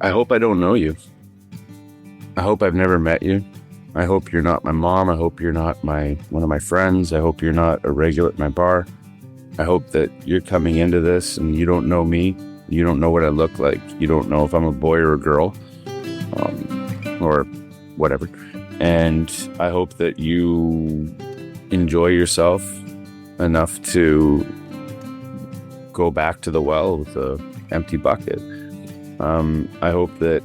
I hope I don't know you. I hope I've never met you. I hope you're not my mom. I hope you're not one of my friends. I hope you're not a regular at my bar. I hope that you're coming into this and you don't know me. You don't know what I look like. You don't know if I'm a boy or a girl, or whatever. And I hope that you enjoy yourself enough to go back to the well with an empty bucket. I hope that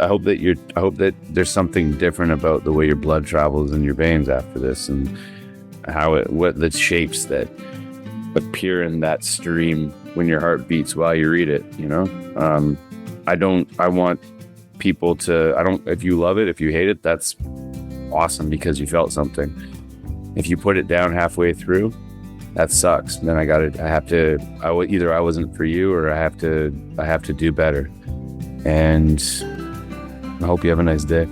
I hope that there's something different about the way your blood travels in your veins after this, and what the shapes that appear in that stream when your heart beats while you read it. I want people to, if you love it, if you hate it, that's awesome because you felt something. If you put it down halfway through, that sucks. Then either I wasn't for you, or I have to do better. And I hope you have a nice day.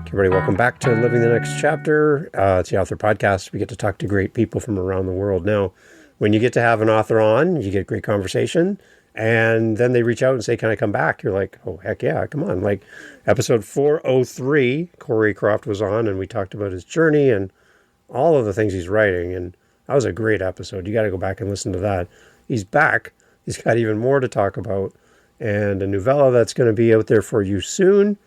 Everybody, welcome back to Living the Next Chapter. It's the Author Podcast. We get to talk to great people from around the world. Now, when you get to have an author on, you get great conversation, and then they reach out and say, can I come back? You're like, oh, heck yeah, come on. Like episode 403, Corey Croft was on, and we talked about his journey and all of the things he's writing, and that was a great episode. You got to go back and listen to that. He's back. He's got even more to talk about, and a novella that's going to be out there for you soon.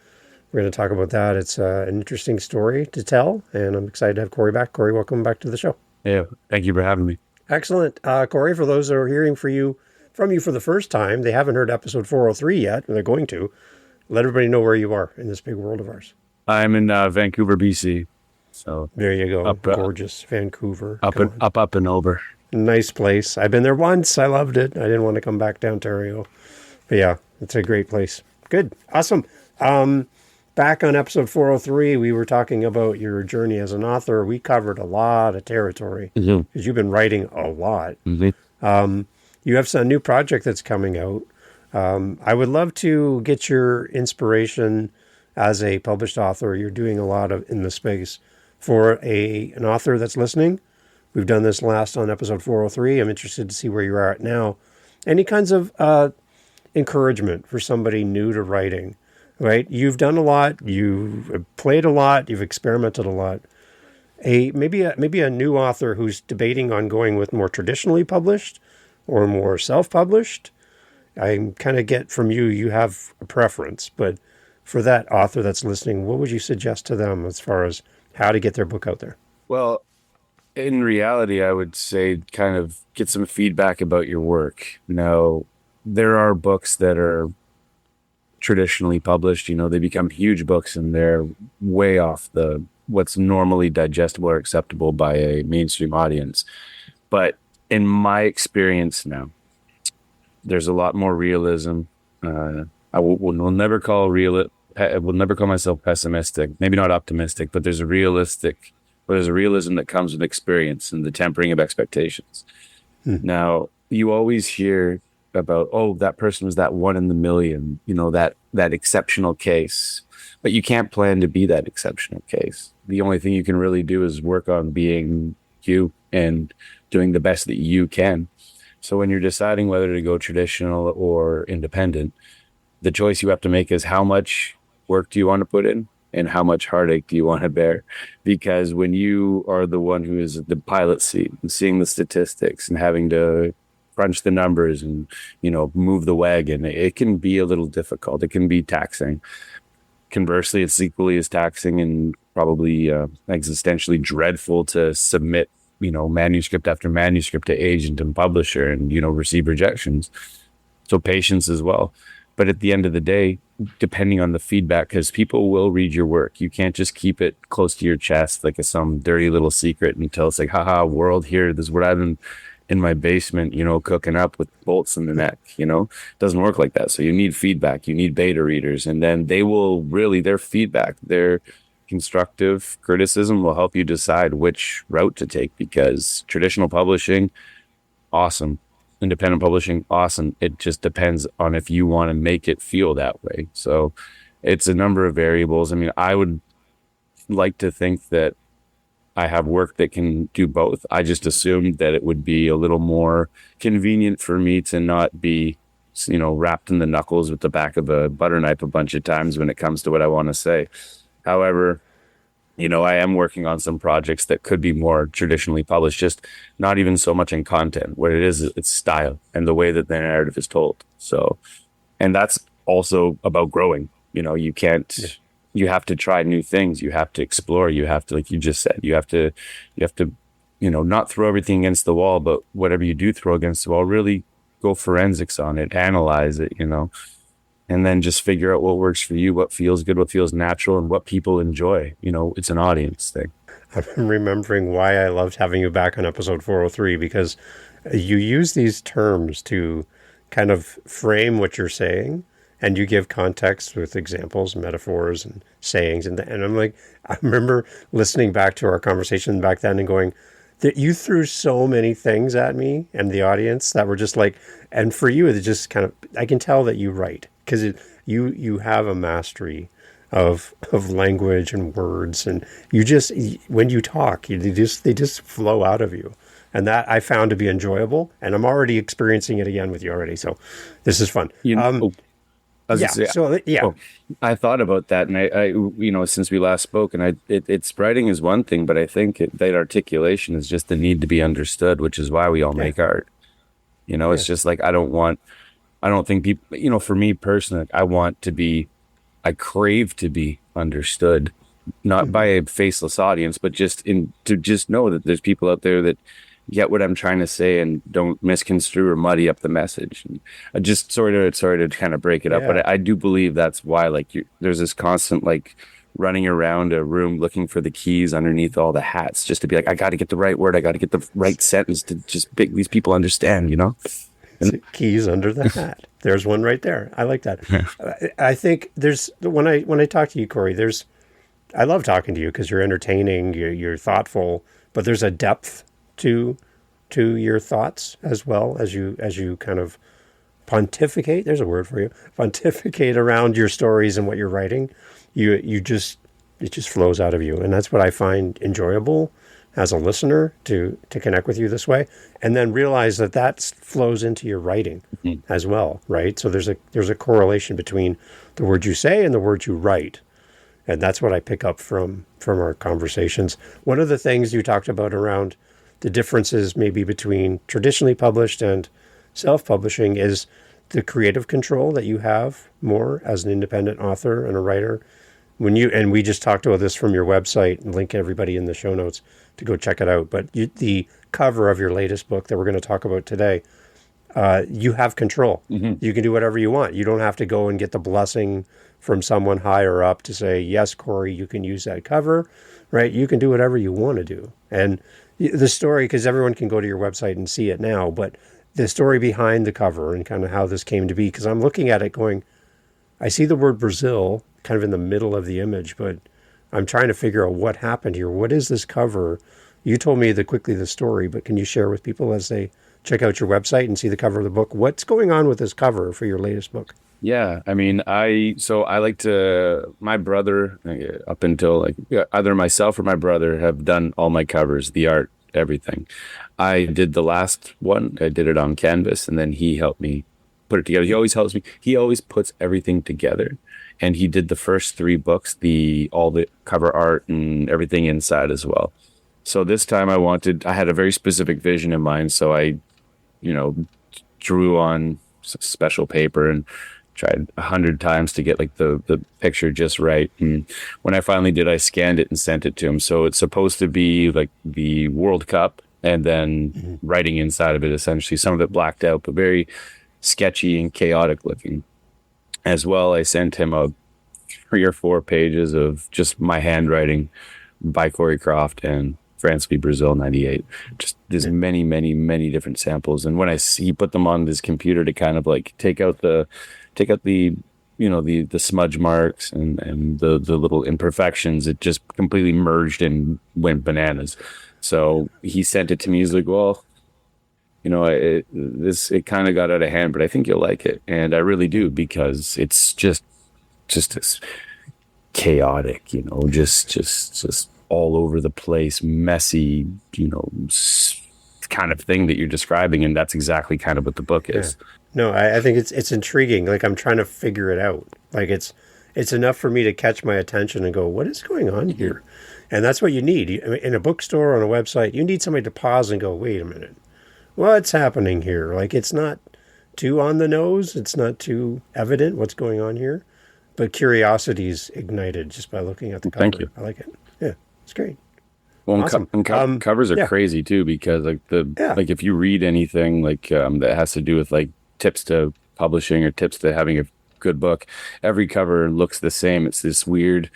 We're going to talk about that. It's an interesting story to tell, and I'm excited to have Corey back. Corey, welcome back to the show. Yeah, thank you for having me. Excellent. Corey, for those that are hearing from you for the first time, they haven't heard episode 403 yet, and they're going to. Let everybody know where you are in this big world of ours. I'm in Vancouver, BC. So there you go. Gorgeous Vancouver. Up and over. Nice place. I've been there once. I loved it. I didn't want to come back to Ontario. But yeah, it's a great place. Good. Awesome. Back on episode 403, we were talking about your journey as an author. We covered a lot of territory because you've been writing a lot. Mm-hmm. You have some new project that's coming out. I would love to get your inspiration as a published author. You're doing a lot in the space for an author that's listening. We've done this last on episode 403. I'm interested to see where you're at now. Any kinds of encouragement for somebody new to writing, right? You've done a lot. You've played a lot. You've experimented a lot. Maybe a new author who's debating on going with more traditionally published or more self-published. I kind of get from you have a preference, but for that author that's listening, what would you suggest to them as far as how to get their book out there? Well, in reality, I would say kind of get some feedback about your work. Now, there are books that are traditionally published, they become huge books and they're way off what's normally digestible or acceptable by a mainstream audience. But in my experience now, there's a lot more realism. I will never call myself pessimistic, maybe not optimistic, but there's a realism that comes with experience and the tempering of expectations. Now, you always hear about, that person was that one in the million, that exceptional case, but you can't plan to be that exceptional case. The only thing you can really do is work on being you and doing the best that you can. So when you're deciding whether to go traditional or independent, the choice you have to make is how much work do you want to put in and how much heartache do you want to bear? Because when you are the one who is at the pilot seat and seeing the statistics and having to crunch the numbers and, move the wagon, it can be a little difficult. It can be taxing. Conversely, it's equally as taxing and probably existentially dreadful to submit, manuscript after manuscript to agent and publisher and, receive rejections. So patience as well. But at the end of the day, depending on the feedback, because people will read your work. You can't just keep it close to your chest like some dirty little secret until it's like, haha, world, here, this is what I've been in my basement, cooking up with bolts in the neck, it doesn't work like that. So you need feedback, you need beta readers, and then they will their feedback, their constructive criticism will help you decide which route to take, because traditional publishing, awesome. Independent publishing, awesome. It just depends on if you want to make it feel that way. So it's a number of variables. I mean, I would like to think that I have work that can do both. I just assumed that it would be a little more convenient for me to not be wrapped in the knuckles with the back of a butter knife a bunch of times when it comes to what I want to say. However, I am working on some projects that could be more traditionally published, just not even so much in content. What it is, it's style and the way that the narrative is told. So, and that's also about growing. You can't, you have to try new things. You have to explore. You have to, like you just said, you have to, not throw everything against the wall, but whatever you do throw against the wall, really go forensics on it, analyze it, and then just figure out what works for you, what feels good, what feels natural, and what people enjoy. It's an audience thing. I'm remembering why I loved having you back on episode 403, because you use these terms to kind of frame what you're saying, and you give context with examples, metaphors, and sayings. And I'm like, I remember listening back to our conversation back then and going, that you threw so many things at me and the audience that were just like, and for you, it just kind of, I can tell that you write, because you have a mastery of language and words, and you just, when you talk, they just flow out of you, and that I found to be enjoyable, and I'm already experiencing it again with you already. So this is fun. I thought about that, and I since we last spoke, and it's writing is one thing, but I think that articulation is just the need to be understood, which is why we all make art. It's just like I don't think people, for me personally, I crave to be understood, not by a faceless audience, but to just know that there's people out there that get what I'm trying to say and don't misconstrue or muddy up the message. And I just sort of kind of break it up. But I do believe that's why, there's this constant, running around a room looking for the keys underneath all the hats, just to be like, I got to get the right word. I got to get the right sentence to just make these people understand, And keys under the hat. There's one right there. I like that. I think when I talk to you, Corey, I love talking to you because you're entertaining, you're thoughtful, but there's a depth to your thoughts as well as you kind of pontificate. There's a word for you. Pontificate around your stories and what you're writing. It just flows out of you, and that's what I find enjoyable as a listener to connect with you this way, and then realize that flows into your writing as well, right? So there's a correlation between the words you say and the words you write, and that's what I pick up from our conversations. One of the things you talked about around the differences maybe between traditionally published and self-publishing is the creative control that you have more as an independent author and a writer. And we just talked about this from your website, and link everybody in the show notes to go check it out. But the cover of your latest book that we're going to talk about today, you have control. Mm-hmm. You can do whatever you want. You don't have to go and get the blessing from someone higher up to say, yes, Corey, you can use that cover, right? You can do whatever you want to do. And the story, because everyone can go to your website and see it now, but the story behind the cover and kind of how this came to be, because I'm looking at it going, I see the word Brazil kind of in the middle of the image, but I'm trying to figure out what happened here. What is this cover? You told me the story, but can you share with people as they check out your website and see the cover of the book, what's going on with this cover for your latest book? Yeah, I mean, I like to, my brother, up until either myself or my brother have done all my covers, the art, everything. I did the last one. I did it on canvas, and then he helped me put it together. He always helps me. He always puts everything together. And he did the first 3 books, all the cover art and everything inside as well. So this time I had a very specific vision in mind. So I, drew on special paper and tried 100 times to get the picture just right. And when I finally did, I scanned it and sent it to him. So it's supposed to be like the World Cup, and then writing inside of it, essentially, some of it blacked out, but very sketchy and chaotic looking. As well, I sent him 3 or 4 pages of just my handwriting by Corey Croft and France v. Brazil 98. Just there's many, many, many different samples. And when he put them on his computer to kind of take out the the smudge marks and the little imperfections, it just completely merged and went bananas. So he sent it to me. He's like, well, it kind of got out of hand, but I think you'll like it. And I really do, because it's just this chaotic, just all over the place, messy, kind of thing that you're describing. And that's exactly kind of what the book is. No, I think it's intriguing. Like I'm trying to figure it out. Like it's enough for me to catch my attention and go, what is going on Mhm. here? And that's what you need. In a bookstore, on a website, you need somebody to pause and go, wait a minute, what's happening here? Like it's not too on the nose. It's not too evident what's going on here. But curiosity's ignited just by looking at the Thank cover. you. I like it. Yeah, it's great. Well, Awesome. covers are Yeah, crazy too because yeah, like if you read anything like that has to do with like tips to publishing or tips to having a good book, every cover looks the same. It's this weird.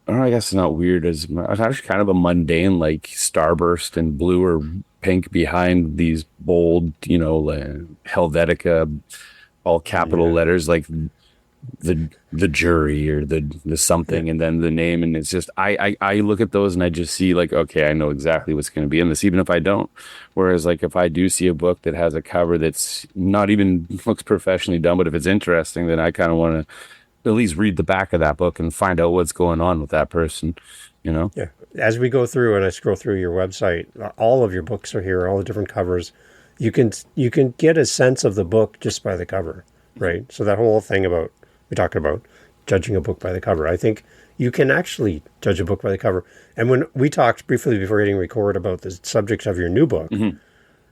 I don't know, I guess it's not weird it's actually kind of a mundane like starburst in blue or pink behind these bold, Helvetica, all capital yeah. letters like the jury or the Yeah. something and then the name, and it's just I look at those and I just see like, okay, I know exactly what's going to be in this even if I don't. Whereas like if I do see a book that has a cover that's not even looks professionally done, but if it's interesting, then I kind of want to at least read the back of that book and find out what's going on with that person, you know. Yeah. As we go through and I scroll through your website, all of your books are here, all the different covers. You can get a sense of the book just by the cover, right? So that whole thing about we talked about judging a book by the cover. I think you can actually judge a book by the cover. And when we talked briefly before hitting record about the subject of your new book, Hmm.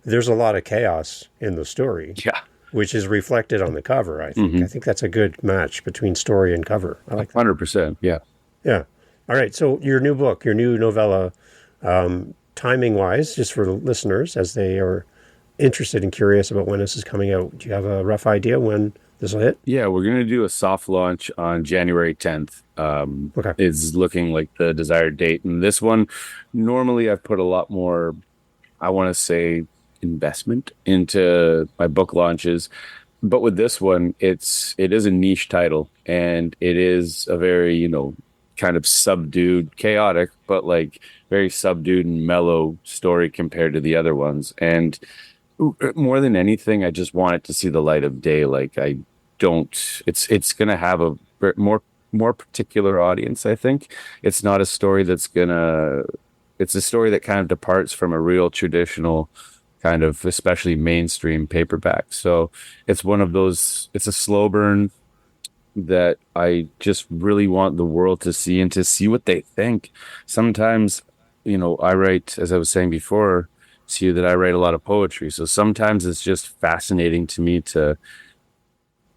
there's a lot of chaos in the story, Yeah. which is reflected on the cover, I think. Hmm. I think that's a good match between story and cover. I like that. 100%. Yeah. Yeah. All right. So your new book, your new novella, timing wise, just for the listeners as they are interested and curious about when this is coming out, do you have a rough idea when this will hit? Yeah, we're gonna do a soft launch on January 10th. Okay. Is looking like the desired date. And this one, normally I've put a lot more, I want to say, investment into my book launches. But with this one, it is a niche title and it is a very, kind of subdued, chaotic, but like very subdued and mellow story compared to the other ones. And more than anything, I just want it to see the light of day. Like I don't, it's gonna have a more particular audience. I think it's not a story that's gonna. It's a story that kind of departs from a real traditional kind of, especially mainstream paperback. So it's one of those. It's a slow burn that I just really want the world to see and to see what they think. Sometimes, I write, as I was saying before to you, that I write a lot of poetry. So sometimes it's just fascinating to me to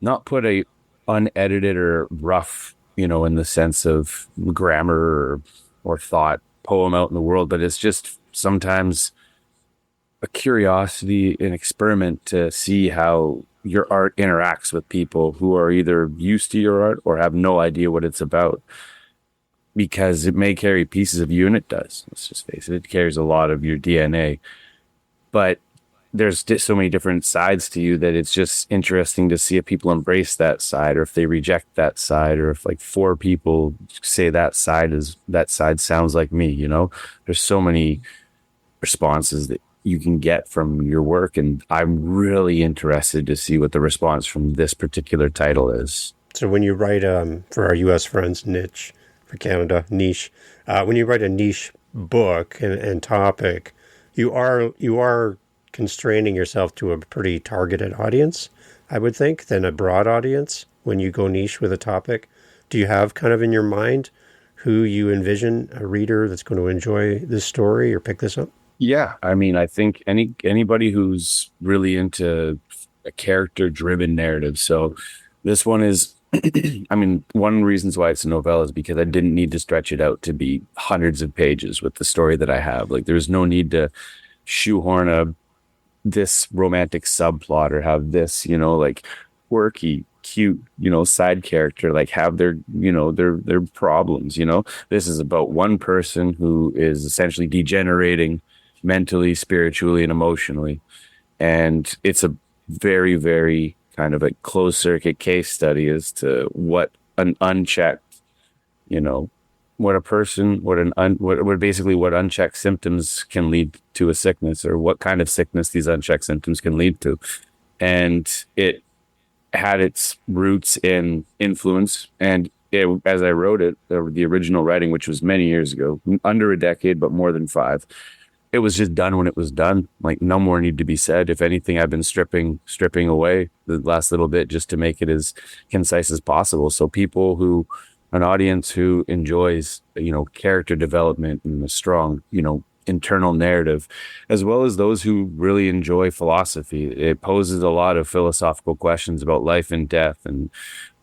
not put a unedited or rough, in the sense of grammar or thought poem out in the world, but it's just sometimes a curiosity, an experiment to see how your art interacts with people who are either used to your art or have no idea what it's about. Because it may carry pieces of you, and it does. Let's just face it, it carries a lot of your DNA. But there's just so many different sides to you that it's just interesting to see if people embrace that side or if they reject that side, or if like four people say that side sounds like me, there's so many responses that you can get from your work, and I'm really interested to see what the response from this particular title is. So when you write, for our U.S. friends, niche, for Canada, niche, when you write a niche book and topic, you are constraining yourself to a pretty targeted audience, I would think, than a broad audience when you go niche with a topic. Do you have kind of in your mind who you envision a reader that's going to enjoy this story or pick this up? Yeah, I mean, I think anybody who's really into a character driven narrative. So this one is I mean, one reasons why it's a novella is because I didn't need to stretch it out to be hundreds of pages with the story that I have. Like there's no need to shoehorn a this romantic subplot or have this, like quirky, cute, side character, like have their problems. This is about one person who is essentially degenerating mentally, spiritually, and emotionally. And it's a very, very kind of a closed circuit case study as to what an unchecked, you know, what a person, what basically what unchecked symptoms can lead to a sickness, or what kind of sickness these unchecked symptoms can lead to. And it had its roots in influence. And as I wrote it, the original writing, which was many years ago, under a decade, but more than five, it was just done when it was done. Like no more need to be said. If anything, I've been stripping away the last little bit just to make it as concise as possible. So an audience who enjoys, character development and a strong, internal narrative, as well as those who really enjoy philosophy. It poses a lot of philosophical questions about life and death and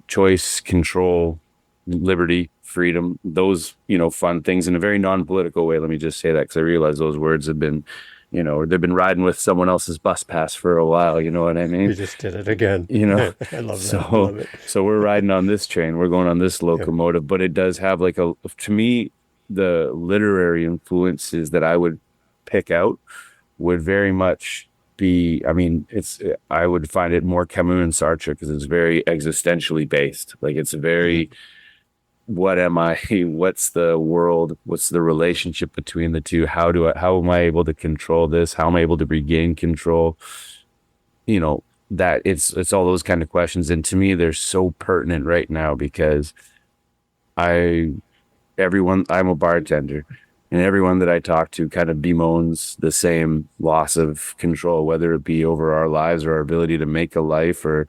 choice, control, liberty, freedom, those, fun things in a very non-political way. Let me just say that because I realize those words have been, they've been riding with someone else's bus pass for a while. You know what I mean? You just did it again. I love that. I love it. So we're riding on this train. We're going on this locomotive, but it does have like to me, the literary influences that I would pick out would very much be, I would find it more Camus and Sartre because it's very existentially based. Like it's very, what am I? What's the world? What's the relationship between the two? How am I able to control this? How am I able to regain control? That it's all those kind of questions. And to me, they're so pertinent right now because I'm a bartender, and everyone that I talk to kind of bemoans the same loss of control, whether it be over our lives or our ability to make a life, or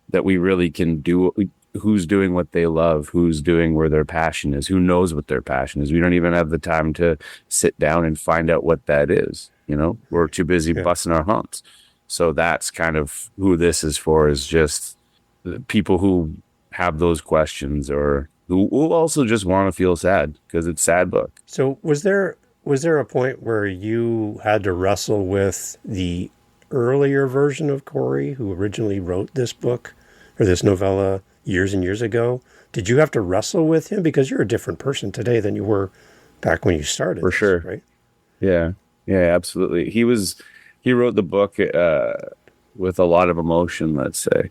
that we really can do. Who's doing what they love, who's doing where their passion is, who knows what their passion is. We don't even have the time to sit down and find out what that is. We're too busy busting our humps. So that's kind of who this is for, is just the people who have those questions, or who also just want to feel sad because it's a sad book. So was there a point where you had to wrestle with the earlier version of Corey, who originally wrote this book or this novella years and years ago? Did you have to wrestle with him? Because you're a different person today than you were back when you started. For sure. Right? Yeah, absolutely. He wrote the book with a lot of emotion, let's say,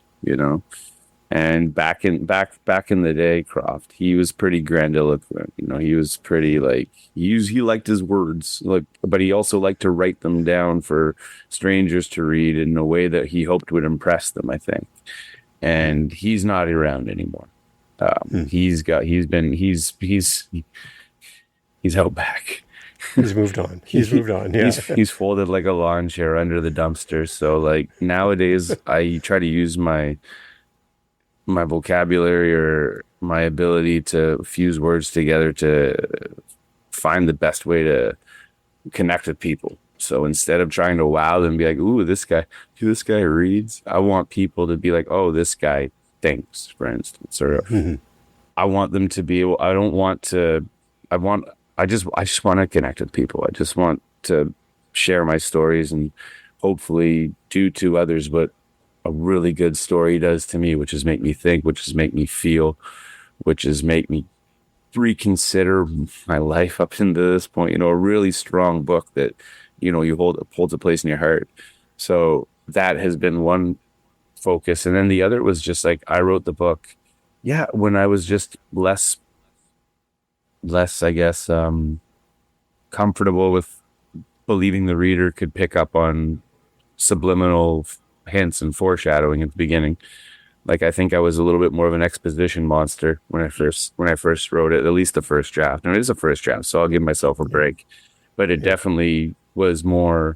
and back in the day, Croft, he was pretty grandiloquent. He was pretty he liked his words, but he also liked to write them down for strangers to read in a way that he hoped would impress them, I think. And he's not around anymore. He's out back. He's moved on. Yeah. He's folded like a lawn chair under the dumpster. So nowadays I try to use my vocabulary or my ability to fuse words together to find the best way to connect with people. So instead of trying to wow them and be like, ooh, this guy reads, I want people to be like, oh, this guy thinks, for instance. Or I want them to be able, I just want to connect with people. I just want to share my stories and hopefully do to others what a really good story does to me, which is make me think, which is make me feel, which is make me reconsider my life up into this point. A really strong book that you holds a place in your heart. So that has been one focus. And then the other was just I wrote the book, when I was just less, I guess, comfortable with believing the reader could pick up on subliminal hints and foreshadowing at the beginning. I think I was a little bit more of an exposition monster when I first wrote it, at least the first draft. And it is a first draft, so I'll give myself a break. But it definitely was more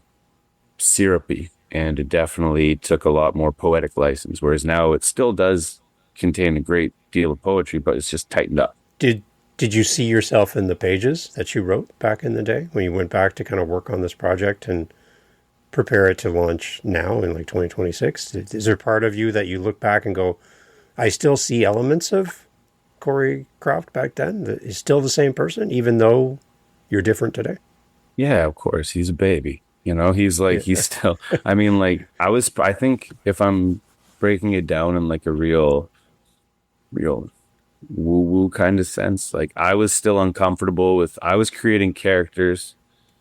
syrupy, and it definitely took a lot more poetic license, whereas now it still does contain a great deal of poetry, but it's just tightened up. Did you see yourself in the pages that you wrote back in the day when you went back to kind of work on this project and prepare it to launch now in 2026? Is there part of you that you look back and go, I still see elements of Corey Croft back then that is still the same person, even though you're different today? Yeah, of course. He's a baby. He's still, I think if I'm breaking it down in a real woo-woo kind of sense, I was still uncomfortable I was creating characters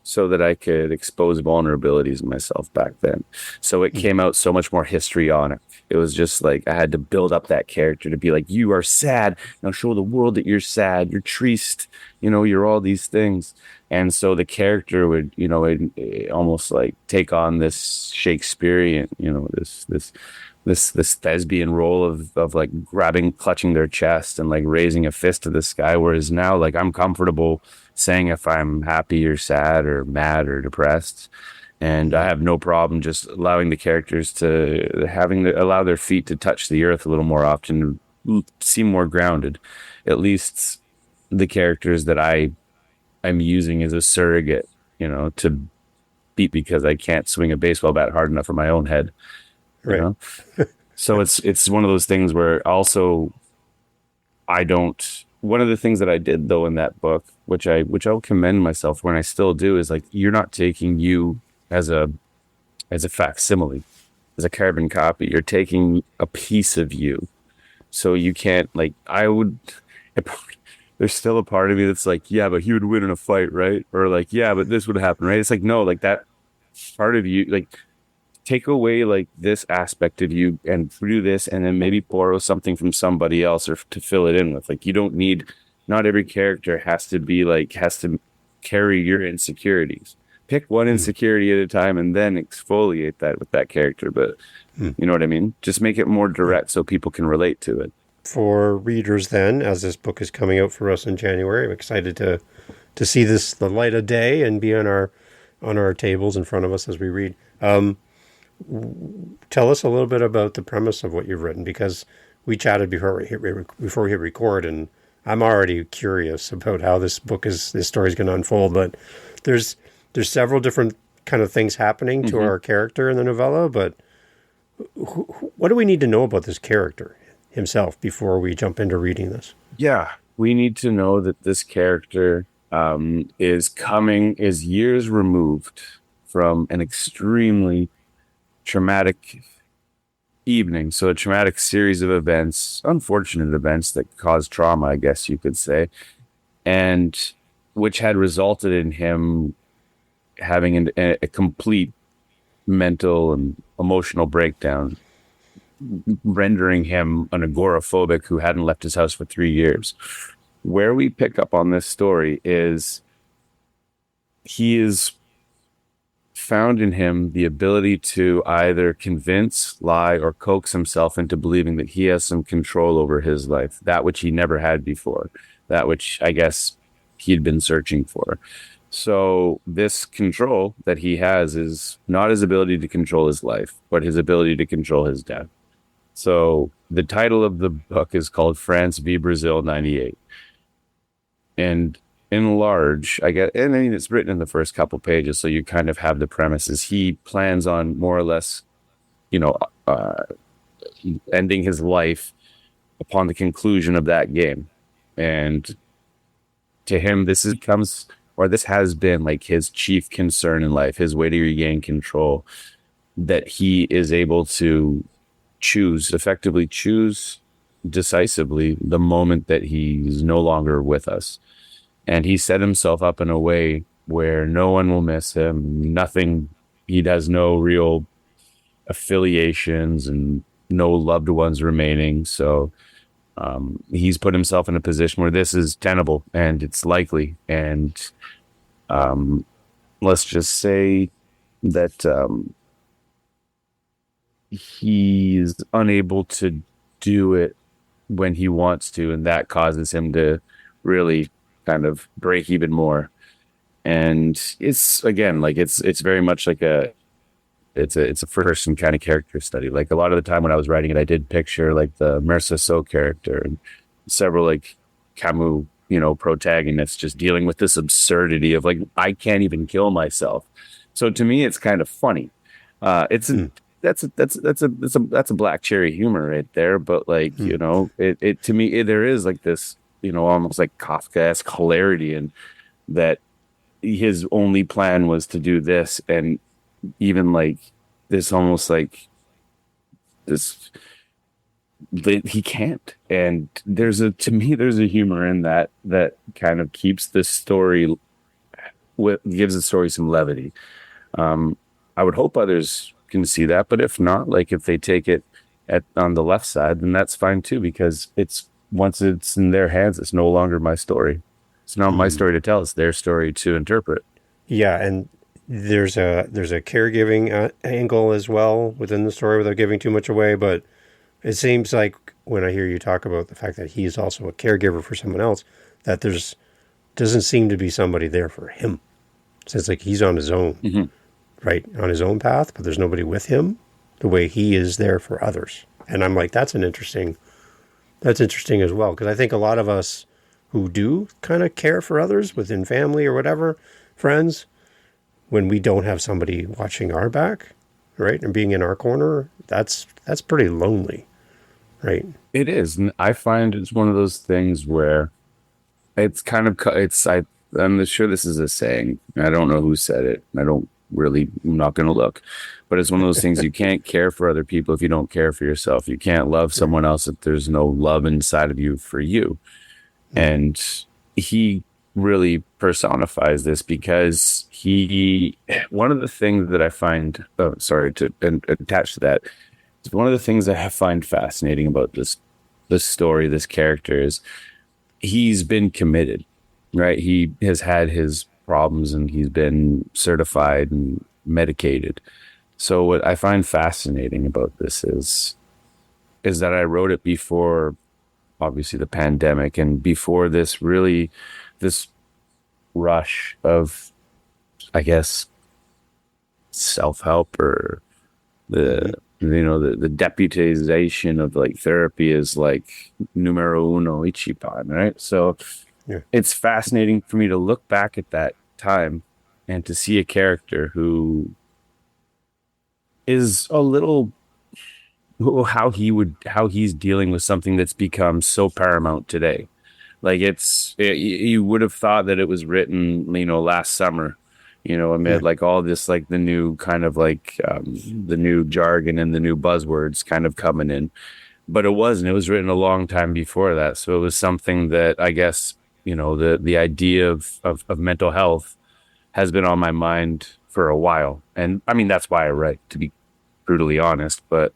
so that I could expose vulnerabilities in myself back then. So it came out so much more histrionic. It was just I had to build up that character to be you are sad. Now show the world that you're sad. You're triste. You're all these things. And so the character would, it almost take on this Shakespearean, this thespian role of clutching their chest and raising a fist to the sky. Whereas now, I'm comfortable saying if I'm happy or sad or mad or depressed. And I have no problem just allowing the characters to allow their feet to touch the earth a little more often, seem more grounded. At least the characters that I'm using as a surrogate, to beat because I can't swing a baseball bat hard enough for my own head, you Right. know? So it's one of those things where also I don't one of the things that I did though in that book, which I'll commend myself for, and I still do, is like you're not taking you as a facsimile, as a carbon copy. You're taking a piece of you. So you can't like I would there's still a part of me that's like, yeah, but he would win in a fight, right? Or like, yeah, but this would happen, right? It's like, no, like that part of you, like take away like this aspect of you and do this, and then maybe borrow something from somebody else or to fill it in with. Like, you don't need, not every character has to carry your insecurities. Pick one Hmm. insecurity at a time and then exfoliate that with that character. But Hmm. you know what I mean? Just make it more direct so people can relate to it. For readers, then, as this book is coming out for us in January, I'm excited to see this the light of day and be on our tables in front of us as we read. Tell us a little bit about the premise of what you've written, because we chatted before we hit record, and I'm already curious about how this story is going to unfold. But there's several different kind of things happening to Hmm. our character in the novella. But what do we need to know about this character himself before we jump into reading this? Yeah, we need to know that this character is years removed from an extremely traumatic evening. So a traumatic series of events, unfortunate events that caused trauma, I guess you could say, and which had resulted in him having a complete mental and emotional breakdown, rendering him an agoraphobic who hadn't left his house for 3 years. Where we pick up on this story is he is found in him the ability to either convince, lie, or coax himself into believing that he has some control over his life, that which he never had before, that which I guess he'd been searching for. So this control that he has is not his ability to control his life, but his ability to control his death. So the title of the book is called France v. Brazil 98. And in large, and I mean, it's written in the first couple pages, so you kind of have the premises. He plans on more or less, you know, uh, ending his life upon the conclusion of that game. And to him, this has been like his chief concern in life, his way to regain control, that he is able to effectively choose decisively the moment that he's no longer with us. And he set himself up in a way where no one will miss him. Nothing, he has no real affiliations and no loved ones remaining. So he's put himself in a position where this is tenable and it's likely. And let's just say that he's unable to do it when he wants to, and that causes him to really kind of break even more. And it's again like it's very much like it's a first person kind of character study. Like a lot of the time when I was writing it, I did picture like the Mersa So character and several like Camus, protagonists just dealing with this absurdity of like, I can't even kill myself. So to me, it's kind of funny. It's a, Hmm. that's a black cherry humor right there. But like, Hmm. it to me, there is like this, almost like Kafkaesque hilarity, and that his only plan was to do this. And even like this, almost like this, he can't. And to me, there's a humor in that kind of keeps this story, gives the story some levity. Um, I would hope others can see that, but if not, like if they take it on the left side, then that's fine too, because once it's in their hands, it's no longer my story. It's not my Hmm. story to tell; it's their story to interpret. Yeah, and there's a caregiving angle as well within the story without giving too much away. But it seems like when I hear you talk about the fact that he's also a caregiver for someone else, that there's doesn't seem to be somebody there for him. So it's like he's on his own, right? On his own path, but there's nobody with him the way he is there for others. And I'm like, that's interesting as well. Because I think a lot of us who do kind of care for others within family or whatever, friends, when we don't have somebody watching our back, right? And being in our corner, that's pretty lonely, right? It is. And I find it's one of those things where it's kind of, I'm sure this is a saying. I don't know who said it. I'm not going to look, but it's one of those things. You can't care for other people if you don't care for yourself. You can't love someone else if there's no love inside of you for you. And he really personifies this because one of the things that I find, attach to that, is one of the things that I find fascinating about this story, this character, is he's been committed, right? He has had his problems and he's been certified and medicated. So what I find fascinating about this is that I wrote it before, obviously, the pandemic, and before this rush of, I guess, self-help, or the deputization of like therapy is like numero uno ichiban, right? So it's fascinating for me to look back at that time and to see a character who is a little how he's dealing with something that's become so paramount today. Like you would have thought that it was written, last summer, amid like all this, like the new kind of like the new jargon and the new buzzwords kind of coming in, but it wasn't. It was written a long time before that. So it was something that I guess, the idea of mental health has been on my mind for a while. And I mean, that's why I write, to be brutally honest, but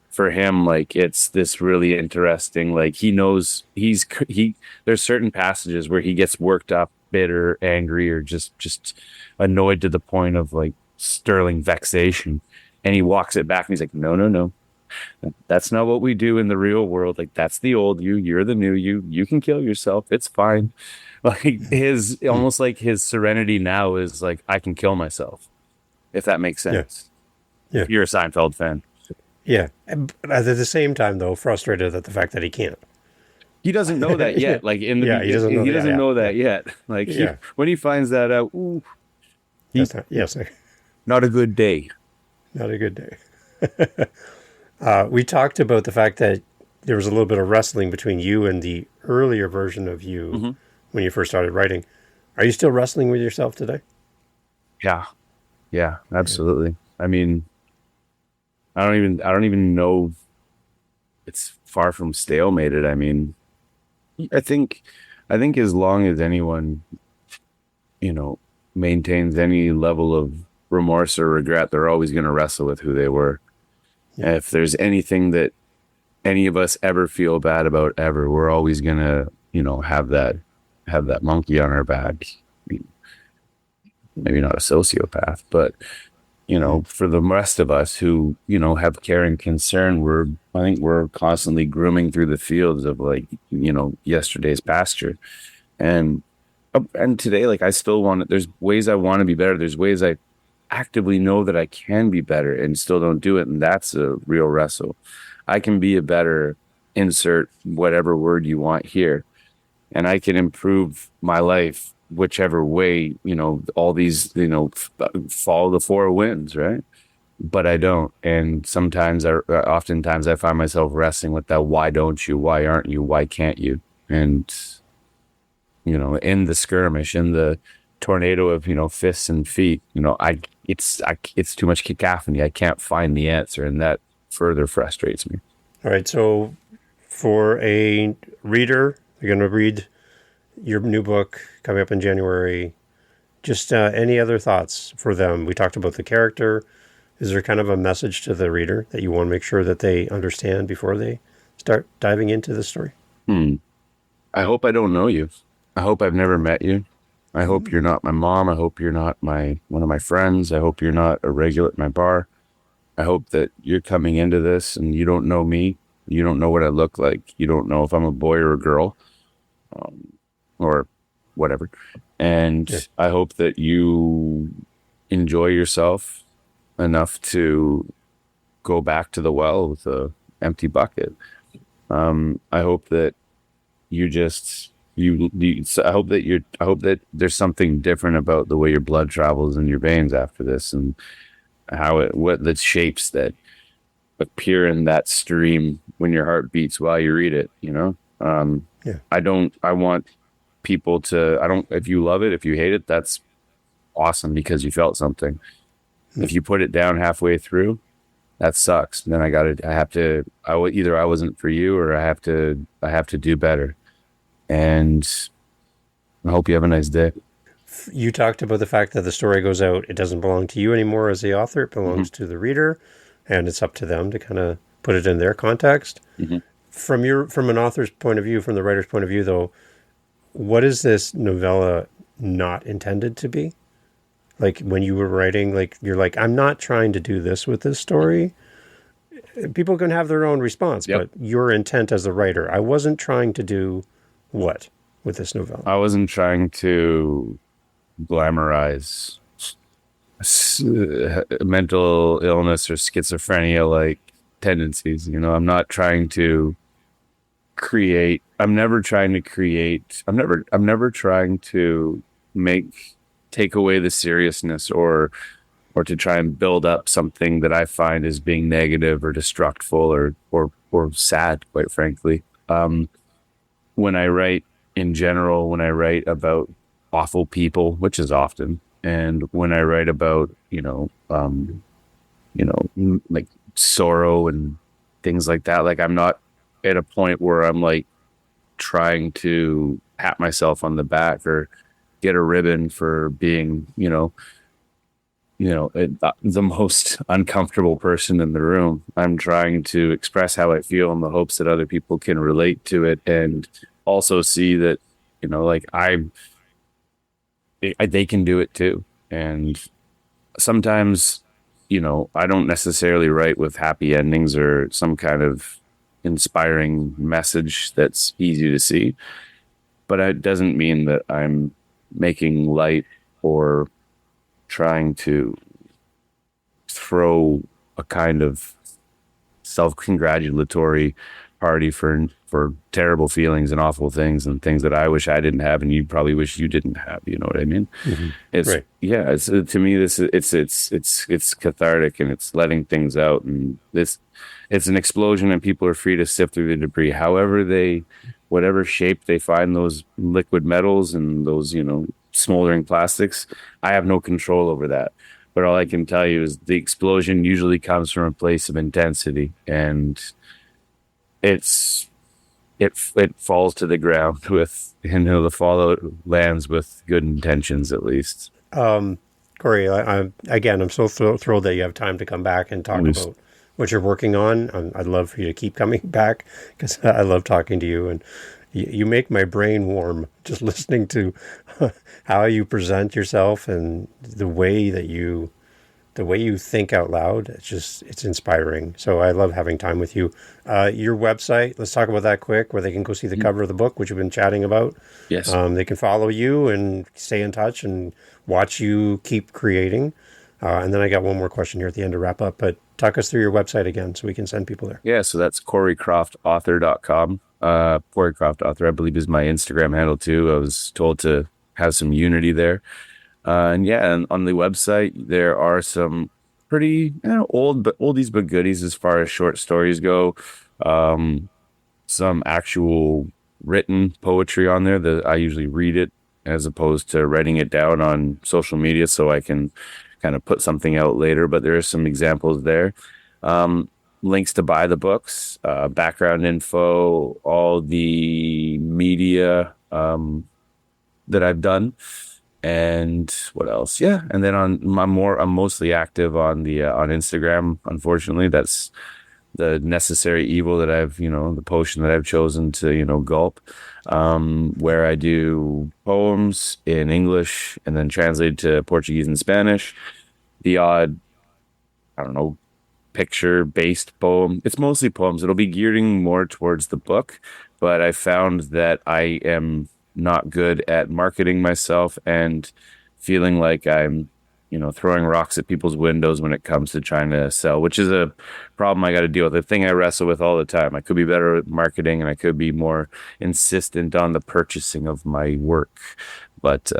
for him, like, it's this really interesting, like, he knows there's certain passages where he gets worked up, bitter, angry, or just annoyed to the point of like sterling vexation. And he walks it back and he's like, no, that's not what we do in the real world. Like, that's the old you, you're the new you can kill yourself. It's fine. Like almost like his serenity now is like, I can kill myself, if that makes sense. Yeah. If you're a Seinfeld fan. Yeah. But at the same time, though, frustrated at the fact that he can't. He doesn't know that yet. Like in the he doesn't know that yet. Like when he finds that out, not a good day. Not a good day. We talked about the fact that there was a little bit of wrestling between you and the earlier version of you when you first started writing. Are you still wrestling with yourself today? Yeah, absolutely. I mean, I don't even know. It's far from stalemated. I mean, I think as long as anyone, maintains any level of remorse or regret, they're always going to wrestle with who they were. Yeah. If there's anything that any of us ever feel bad about ever, we're always going to, have that monkey on our back. I mean, maybe not a sociopath, but for the rest of us who, have care and concern, I think we're constantly grooming through the fields of like, yesterday's pasture. And today, like, I still there's ways I want to be better. There's ways I actively know that I can be better and still don't do it. And that's a real wrestle. I can be a better, insert whatever word you want here. And I can improve my life whichever way, all these, follow the four winds, right? But I don't. And oftentimes I find myself wrestling with that. Why don't you? Why aren't you? Why can't you? And, in the skirmish, in the tornado of, fists and feet, it's too much cacophony. I can't find the answer. And that further frustrates me. All right. So for a reader, they're going to read your new book coming up in January. Just any other thoughts for them? We talked about the character. Is there kind of a message to the reader that you want to make sure that they understand before they start diving into the story? I hope I don't know you. I hope I've never met you. I hope you're not my mom. I hope you're not one of my friends. I hope you're not a regular at my bar. I hope that you're coming into this and you don't know me. You don't know what I look like. You don't know if I'm a boy or a girl. Or whatever. And Yeah. I hope that you enjoy yourself enough to go back to the well with a empty bucket. I hope that you just you so I hope that there's something different about the way your blood travels in your veins after this, and how it what the shapes that appear in that stream when your heart beats while you read it, you know. Yeah. I want people to, I don't, if you love it, if you hate it, that's awesome because you felt something. If you put it down halfway through, that sucks. Then I have to, either I wasn't for you, or I have to do better. And I hope you have a nice day. You talked about the fact that the story goes out, it doesn't belong to you anymore as the author, it Hmm. belongs to the reader, and it's up to them to kind of put it in their context. Hmm. From an author's point of view, from the writer's point of view, though, what is this novella not intended to be? Like when you were writing, like you're like, I'm not trying to do this with this story. People can have their own response, Yep. but your intent as the writer, I wasn't trying to do what with this novella. I wasn't trying to glamorize mental illness or schizophrenia like tendencies. You know, I'm not trying to create, I'm never trying to take away the seriousness, or to try and build up something that I find as being negative or destructful, or sad, quite frankly. When I write in general, when I write about awful people, which is often, and when I write about, like sorrow and things like that, like I'm not at a point where I'm like trying to pat myself on the back or get a ribbon for being, the most uncomfortable person in the room. I'm trying to express how I feel in the hopes that other people can relate to it, and also see that, like they can do it too. And sometimes, I don't necessarily write with happy endings or some kind of inspiring message that's easy to see, but it doesn't mean that I'm making light or trying to throw a kind of self-congratulatory party for terrible feelings and awful things and things that I wish I didn't have and you probably wish you didn't have. You know what I mean? Mm-hmm. It's Right. yeah. It's to me this it's cathartic, and it's letting things out, and it's an explosion, and people are free to sift through the debris, whatever shape they find those liquid metals and those smoldering plastics. I have no control over that. But all I can tell you is the explosion usually comes from a place of intensity, and it falls to the ground with, the fallout lands with good intentions, at least. Corey, I'm so thrilled that you have time to come back and talk Always. about what you're working on. I'd love for you to keep coming back because I love talking to you, and you make my brain warm just listening to how you present yourself and the way you think out loud. It's inspiring. So I love having time with you. Your website, let's talk about that quick, where they can go see the cover of the book, which we've been chatting about. Yes. They can follow you and stay in touch and watch you keep creating. And then I got one more question here at the end to wrap up, but talk us through your website again so we can send people there. Yeah, so that's CoreyCroftAuthor.com. Corey Croft Author, I believe, is my Instagram handle too. I was told to have some unity there. And yeah, and on the website, there are some pretty oldies but goodies as far as short stories go. Some actual written poetry on there that I usually read it as opposed to writing it down on social media so I can kind of put something out later. But there are some examples there. Links to buy the books, background info, all the media that I've done. And what else? Yeah. And then I'm mostly active on on Instagram. Unfortunately, that's the necessary evil that the potion that I've chosen to, gulp, where I do poems in English and then translated to Portuguese and Spanish, the odd, I don't know, picture based poem. It's mostly poems. It'll be gearing more towards the book, but I found that I am not good at marketing myself and feeling like I'm, throwing rocks at people's windows when it comes to trying to sell, which is a problem I got to deal with. The thing I wrestle with all the time. I could be better at marketing and I could be more insistent on the purchasing of my work. But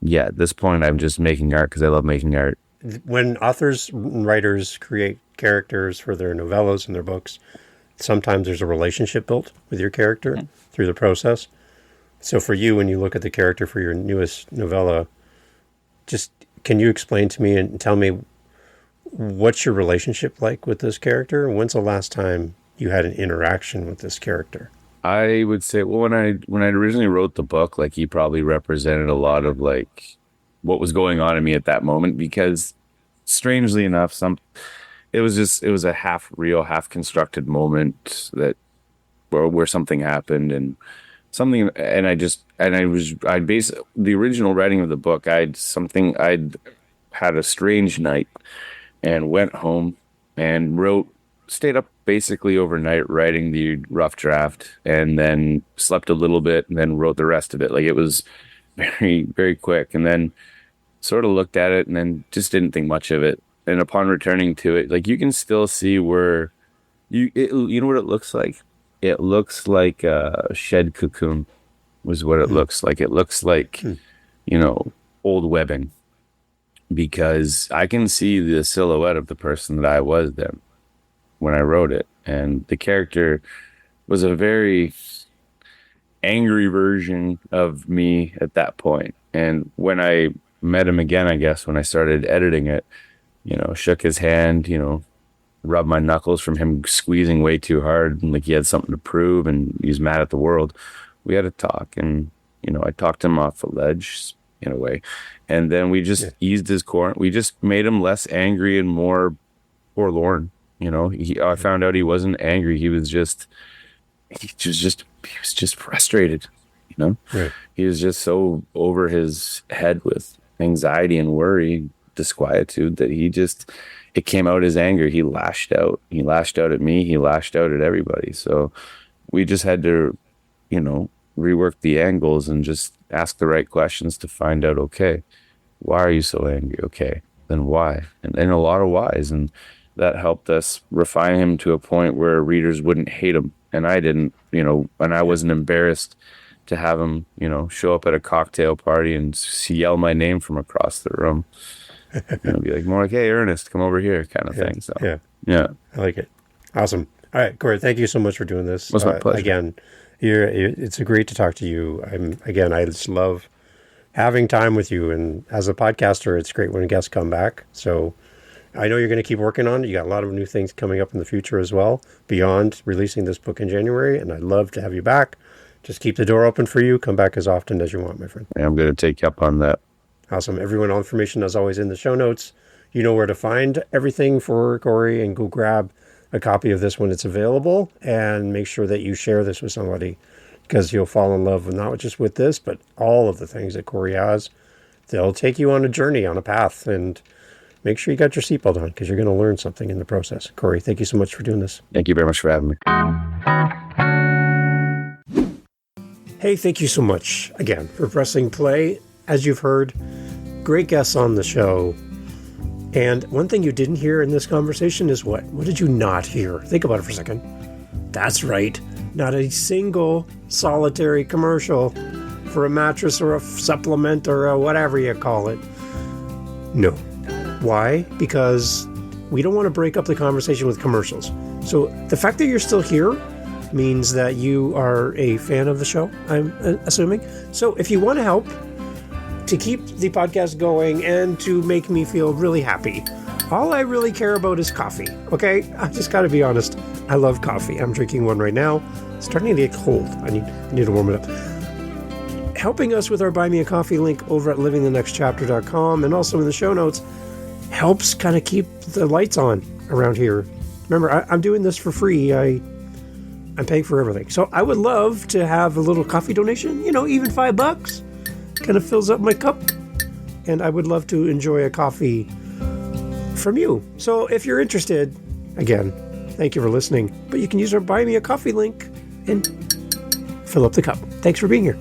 yeah, at this point, I'm just making art because I love making art. When authors and writers create characters for their novellas and their books, sometimes there's a relationship built with your character through the process. So for you, when you look at the character for your newest novella, just can you explain to me and tell me what's your relationship like with this character? When's the last time you had an interaction with this character? I would say, well, when I originally wrote the book, like he probably represented a lot of like what was going on in me at that moment, because strangely enough, it was a half real, half constructed moment where something happened and something, and I basically, the original writing of the book, I'd had a strange night and went home and stayed up basically overnight writing the rough draft, and then slept a little bit and then wrote the rest of it. Like it was very, very quick, and then sort of looked at it and then just didn't think much of it. And upon returning to it, like you can still see where you know what it looks like? It looks like a shed cocoon was what it looks like. It looks like, old webbing, because I can see the silhouette of the person that I was then when I wrote it. And the character was a very angry version of me at that point. And when I met him again, I guess, when I started editing it, shook his hand, rubbed my knuckles from him squeezing way too hard, and like he had something to prove and he's mad at the world. We had a talk, and, I talked him off the ledge in a way. And then we just eased his core. We just made him less angry and more forlorn. I found out he wasn't angry. He was just frustrated, Right. He was just so over his head with anxiety and worry, disquietude, that it came out as anger. He lashed out. He lashed out at me. He lashed out at everybody. So we just had to, rework the angles and just ask the right questions to find out, okay, why are you so angry? Okay, then why? And a lot of whys. And that helped us refine him to a point where readers wouldn't hate him. And I didn't, and I wasn't embarrassed to have him, show up at a cocktail party and yell my name from across the room. Be like more like, hey, Ernest, come over here, kind of thing. So yeah, I like it. Awesome. All right, Corey, thank you so much for doing this. It was my pleasure. Again, it's great to talk to you. I just love having time with you. And as a podcaster, it's great when guests come back. So I know you're going to keep working on it. You got a lot of new things coming up in the future as well, beyond releasing this book in January. And I'd love to have you back. Just keep the door open for you. Come back as often as you want, my friend. I'm going to take you up on that. Awesome. Everyone, all information, as always, in the show notes. You know where to find everything for Corey, and go grab a copy of this when it's available, and make sure that you share this with somebody, because you'll fall in love not just with this, but all of the things that Corey has. They'll take you on a journey, on a path, and make sure you got your seatbelt on, because you're going to learn something in the process. Corey, thank you so much for doing this. Thank you very much for having me. Hey, thank you so much again for pressing play. As you've heard, great guests on the show. And one thing you didn't hear in this conversation is what? What did you not hear? Think about it for a second. That's right. Not a single solitary commercial for a mattress or a supplement or a whatever you call it. No. Why? Because we don't want to break up the conversation with commercials. So the fact that you're still here means that you are a fan of the show, I'm assuming. So if you want to help to keep the podcast going and to make me feel really happy, all I really care about is coffee, okay? I just got to be honest. I love coffee. I'm drinking one right now. It's starting to get cold. I need to warm it up. Helping us with our Buy Me a Coffee link over at livingthenextchapter.com, and also in the show notes, helps kind of keep the lights on around here. Remember, I'm doing this for free. I'm paying for everything. So I would love to have a little coffee donation, even $5. Kind of fills up my cup. And I would love to enjoy a coffee from you. So if you're interested, again, thank you for listening. But you can use our Buy Me a Coffee link and fill up the cup. Thanks for being here.